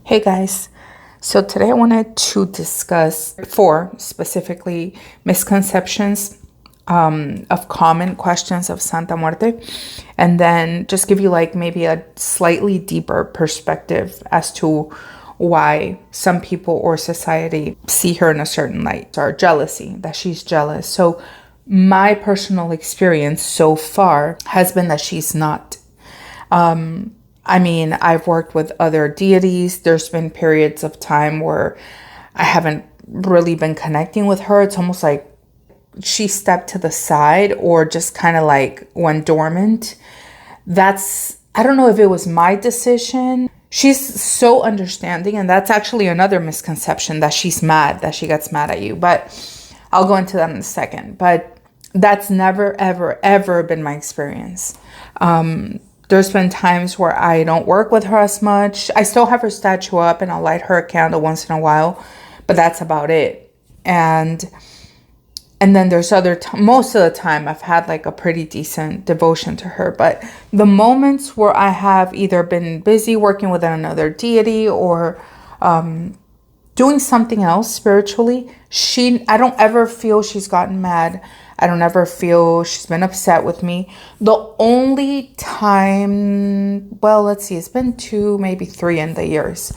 Hey guys, so today I wanted to discuss four specifically misconceptions of common questions of Santa Muerte, and then just give you like maybe a slightly deeper perspective as to why some people or society see her in a certain light, or jealousy, that she's jealous. So my personal experience so far has been that she's not. I've worked with other deities. There's been periods of time where I haven't really been connecting with her. It's almost like she stepped to the side or just kind of like went dormant. I don't know if it was my decision. She's so understanding, and that's actually another misconception, that she's mad, that she gets mad at you. But I'll go into that in a second. But that's never, ever, ever been my experience. There's been times where I don't work with her as much. I still have her statue up and I'll light her a candle once in a while, but that's about it. And then there's most of the time I've had like a pretty decent devotion to her. But the moments where I have either been busy working with another deity or doing something else spiritually, I don't ever feel she's gotten mad. I don't ever feel she's been upset with me. The only time, well, let's see, it's been 2, maybe 3 in the years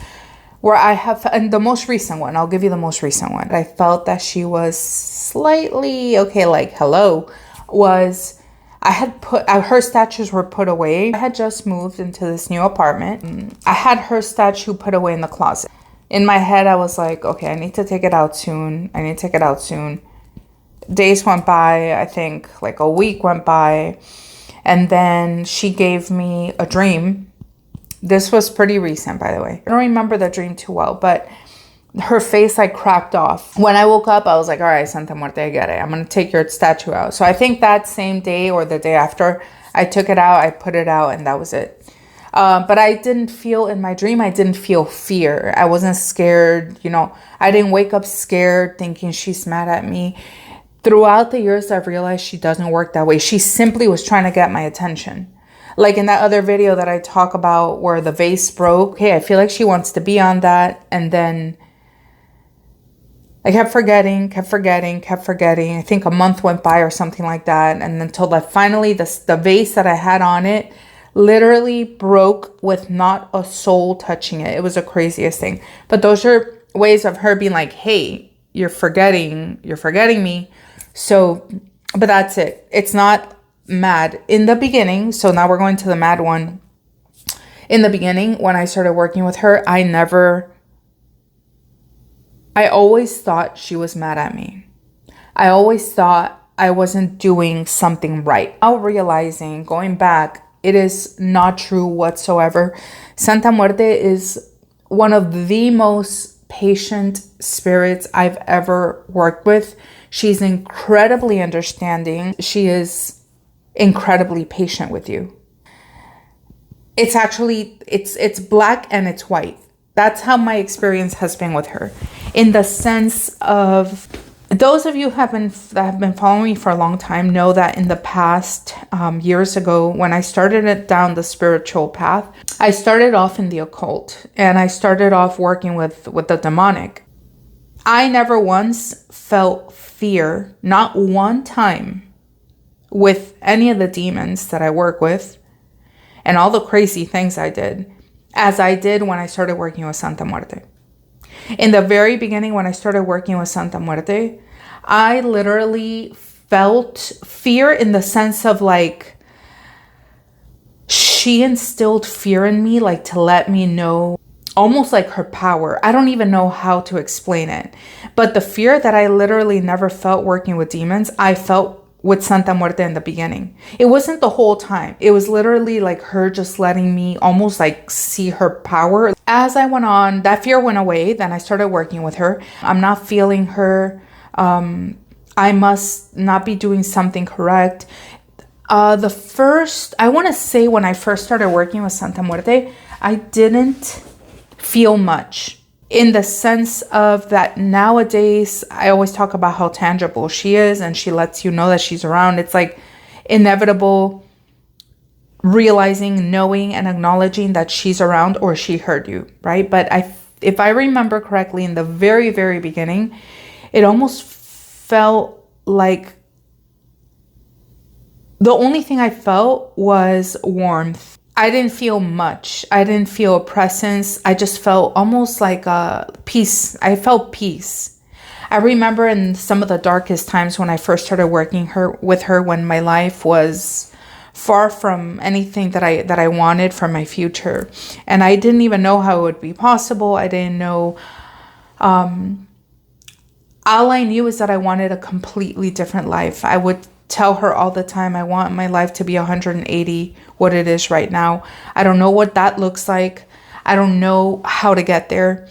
where I have, and the most recent one, I'll give you the most recent one. I felt that she was slightly, okay, like, hello, was I had put, her statues were put away. I had just moved into this new apartment. I had her statue put away in the closet. In my head, I was like, okay, I need to take it out soon. Days went by, I think like a week went by, and then she gave me a dream. This was pretty recent, by the way. I don't remember the dream too well, but her face like cracked off. When I woke up, I was like, all right, Santa Muerte, I get it. I'm going to take your statue out. So I think that same day or the day after, I took it out, I put it out, and that was it. But I didn't feel, in my dream, I didn't feel fear. I wasn't scared. I didn't wake up scared thinking she's mad at me. Throughout the years, I've realized she doesn't work that way. She simply was trying to get my attention. Like in that other video that I talk about where the vase broke. Hey, I feel like she wants to be on that. And then I kept forgetting. I think a month went by or something like that. And until that finally the vase that I had on it literally broke with not a soul touching it. It was the craziest thing. But those are ways of her being like, hey, you're forgetting me. So, but that's it. It's not mad in the beginning. So now we're going to the mad one. In the beginning, when I started working with her, I always thought she was mad at me. I always thought I wasn't doing something right. Now realizing, going back, it is not true whatsoever. Santa Muerte is one of the most patient spirits I've ever worked with. She's incredibly understanding. She is incredibly patient with you. It's actually, it's black and it's white. That's how my experience has been with her. In the sense of, those of you that have been following me for a long time know that in the past, years ago, when I started it down the spiritual path, I started off in the occult and I started off working with the demonic. I never once felt fear, not one time, with any of the demons that I work with and all the crazy things I did, as I did when I started working with Santa Muerte. In the very beginning, when I started working with Santa Muerte, I literally felt fear in the sense of like, she instilled fear in me, like to let me know, almost like her power. I don't even know how to explain it. But the fear that I literally never felt working with demons, I felt with Santa Muerte in the beginning. It wasn't the whole time. It was literally like her just letting me almost like see her power. As I went on, that fear went away. Then I started working with her. I'm not feeling her. I must not be doing something correct. I want to say when I first started working with Santa Muerte, I didn't feel much, in the sense of that nowadays I always talk about how tangible she is and she lets you know that she's around. It's like inevitable realizing, knowing, and acknowledging that she's around or she heard you, right? But I If I remember correctly, in the very, very beginning, it almost felt like the only thing I felt was warmth. I didn't feel much. I didn't feel a presence. I just felt almost like a peace. I felt peace. I remember in some of the darkest times when I first started working with her, when my life was far from anything that I wanted for my future, and I didn't even know how it would be possible. I didn't know. All I knew is that I wanted a completely different life. I would tell her all the time, I want my life to be 180 what it is right now. I don't know what that looks like. I don't know how to get there.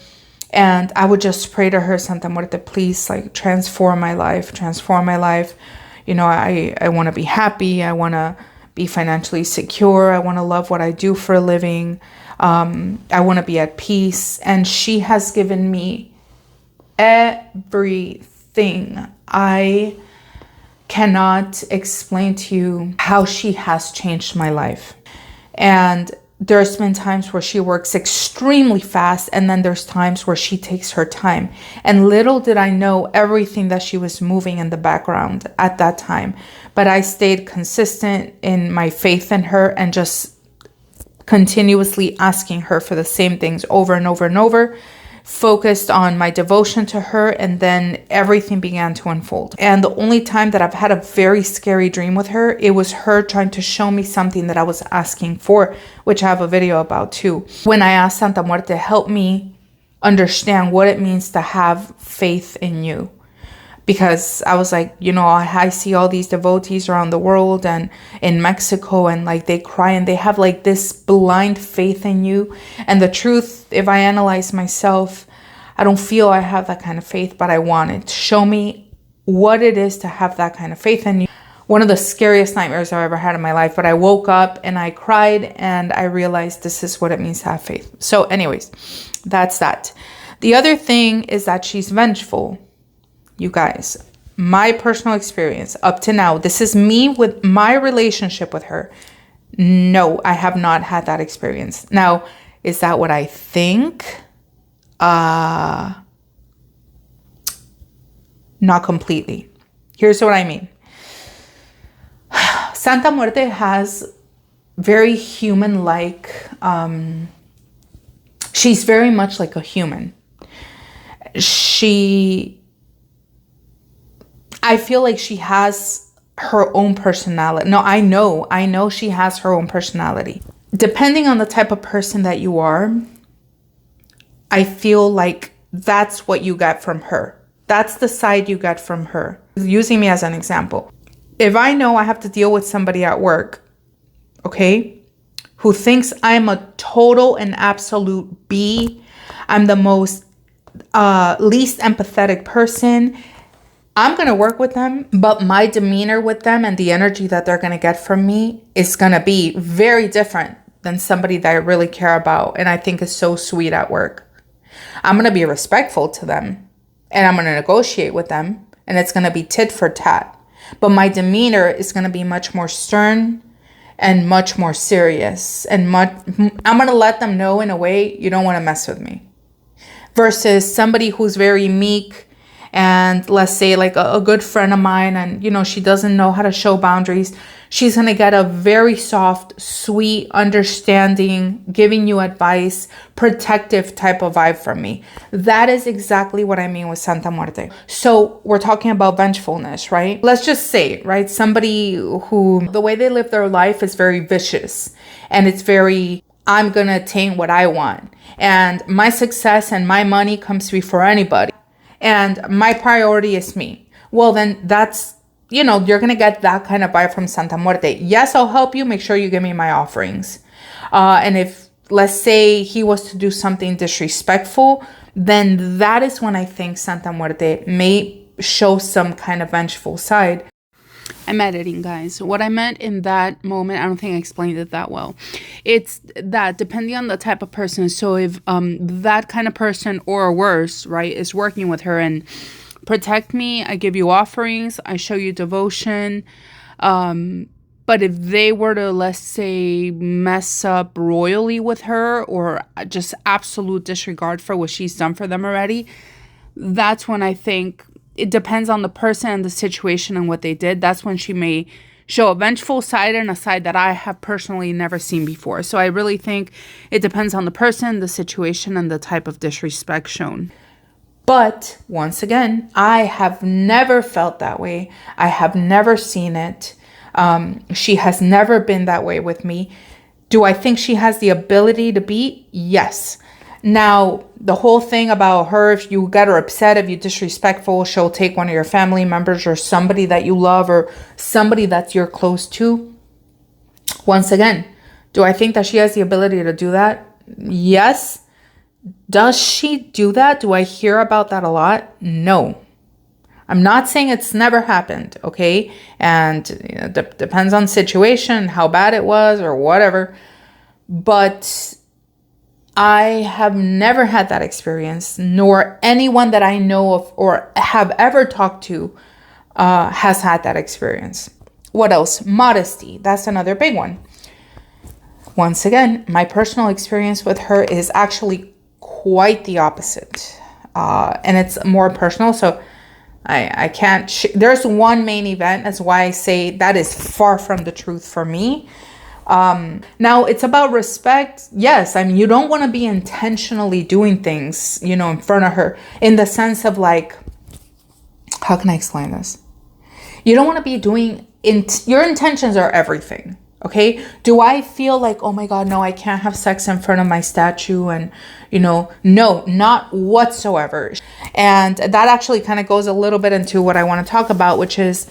And I would just pray to her, Santa Muerte, please, like, transform my life, transform my life. You know, I want to be happy. I want to be financially secure. I want to love what I do for a living. I want to be at peace. And she has given me everything. I cannot explain to you how she has changed my life. And there's been times where she works extremely fast, and then there's times where she takes her time. And little did I know everything that she was moving in the background at that time. But I stayed consistent in my faith in her and just continuously asking her for the same things over and over and over, focused on my devotion to her, and then everything began to unfold. And the only time that I've had a very scary dream with her, it was her trying to show me something that I was asking for, which I have a video about too. When I asked Santa Muerte, help me understand what it means to have faith in you. Because I was like, you know, I see all these devotees around the world and in Mexico, and like they cry and they have like this blind faith in you. And the truth, if I analyze myself, I don't feel I have that kind of faith, but I want it. Show me what it is to have that kind of faith in you. One of the scariest nightmares I've ever had in my life, but I woke up and I cried and I realized this is what it means to have faith. So anyways, that's that. The other thing is that she's vengeful. You guys, my personal experience up to now, this is me with my relationship with her. No, I have not had that experience. Now, is that what I think? Not completely. Here's what I mean. Santa Muerte has very human-like, she's very much like a human. I feel like she has her own personality. No, I know she has her own personality. Depending on the type of person that you are, I feel like that's what you get from her. That's the side you get from her. Using me as an example. If I know I have to deal with somebody at work, okay, who thinks I'm a total and absolute B, I'm the most least empathetic person, I'm going to work with them, but my demeanor with them and the energy that they're going to get from me is going to be very different than somebody that I really care about and I think is so sweet at work. I'm going to be respectful to them and I'm going to negotiate with them, and it's going to be tit for tat. But my demeanor is going to be much more stern and much more serious. And I'm going to let them know in a way, you don't want to mess with me. Versus somebody who's very meek, and let's say like a good friend of mine, and you know, she doesn't know how to show boundaries. She's going to get a very soft, sweet, understanding, giving you advice, protective type of vibe from me. That is exactly what I mean with Santa Muerte. So we're talking about vengefulness, right? Let's just say, right? Somebody who the way they live their life is very vicious, and it's very, I'm going to attain what I want. And my success and my money comes before anybody. And my priority is me. Well, then that's, you know, you're going to get that kind of vibe from Santa Muerte. Yes, I'll help you. Make sure you give me my offerings. And if, let's say, he was to do something disrespectful, then that is when I think Santa Muerte may show some kind of vengeful side. I'm editing, guys. What I meant in that moment, I don't think I explained it that well. It's that depending on the type of person. So if that kind of person or worse, right, is working with her and protect me, I give you offerings, I show you devotion. But But if they were to, let's say, mess up royally with her or just absolute disregard for what she's done for them already, that's when I think it depends on the person and the situation and what they did. That's when she may show a vengeful side and a side that I have personally never seen before. So I really think it depends on the person, the situation, and the type of disrespect shown. But once again, I have never felt that way. I have never seen it. She has never been that way with me. Do I think she has the ability to be? Yes. Now, the whole thing about her, if you get her upset, if you're disrespectful, she'll take one of your family members or somebody that you love or somebody that you're close to. Once again, do I think that she has the ability to do that? Yes. Does she do that? Do I hear about that a lot? No. I'm not saying it's never happened, okay? And depends on situation, how bad it was or whatever. But I have never had that experience, nor anyone that I know of or have ever talked to has had that experience. What else? Modesty. That's another big one. Once again, my personal experience with her is actually quite the opposite. And it's more personal, so I can't... There's one main event. That's why I say that is far from the truth for me. Now, it's about respect. Yes, I mean, you don't want to be intentionally doing things, in front of her. In the sense of like... How can I explain this? You don't want to be doing... Your intentions are everything. Okay. Do I feel like, oh my God, no, I can't have sex in front of my statue? And, no, not whatsoever. And that actually kind of goes a little bit into what I want to talk about, which is,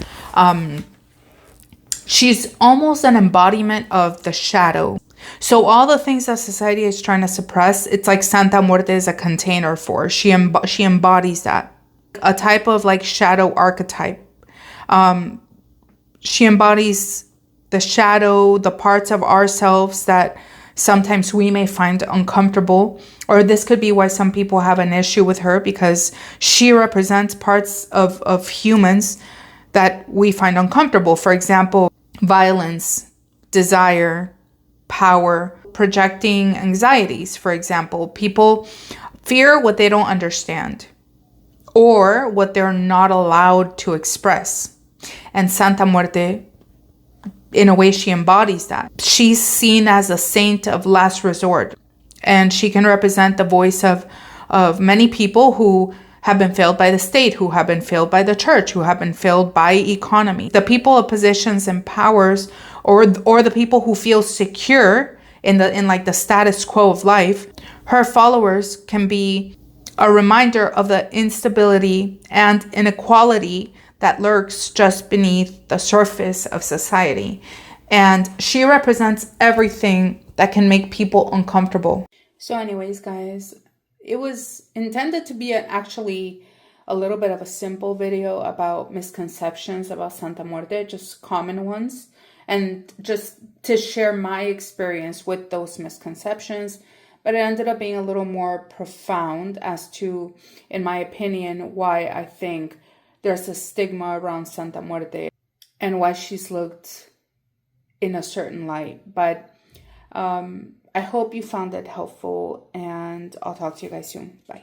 she's almost an embodiment of the shadow. So all the things that society is trying to suppress, it's like Santa Muerte is a container for. She embodies that. A type of like shadow archetype. She embodies the shadow, the parts of ourselves that sometimes we may find uncomfortable. Or this could be why some people have an issue with her, because she represents parts of humans that we find uncomfortable. For example, violence, desire, power, projecting anxieties. For example, people fear what they don't understand or what they're not allowed to express. And Santa Muerte, in a way, she embodies that. She's seen as a saint of last resort, and she can represent the voice of many people who have been failed by the state, who have been failed by the church, who have been failed by economy. The people of positions and powers, or the people who feel secure in like the status quo of life. Her followers can be a reminder of the instability and inequality that lurks just beneath the surface of society. And she represents everything that can make people uncomfortable. So anyways, guys, it was intended to be actually a little bit of a simple video about misconceptions about Santa Muerte, just common ones, and just to share my experience with those misconceptions. But it ended up being a little more profound as to, in my opinion, why I think there's a stigma around Santa Muerte and why she's looked in a certain light. But I hope you found it helpful, and I'll talk to you guys soon. Bye.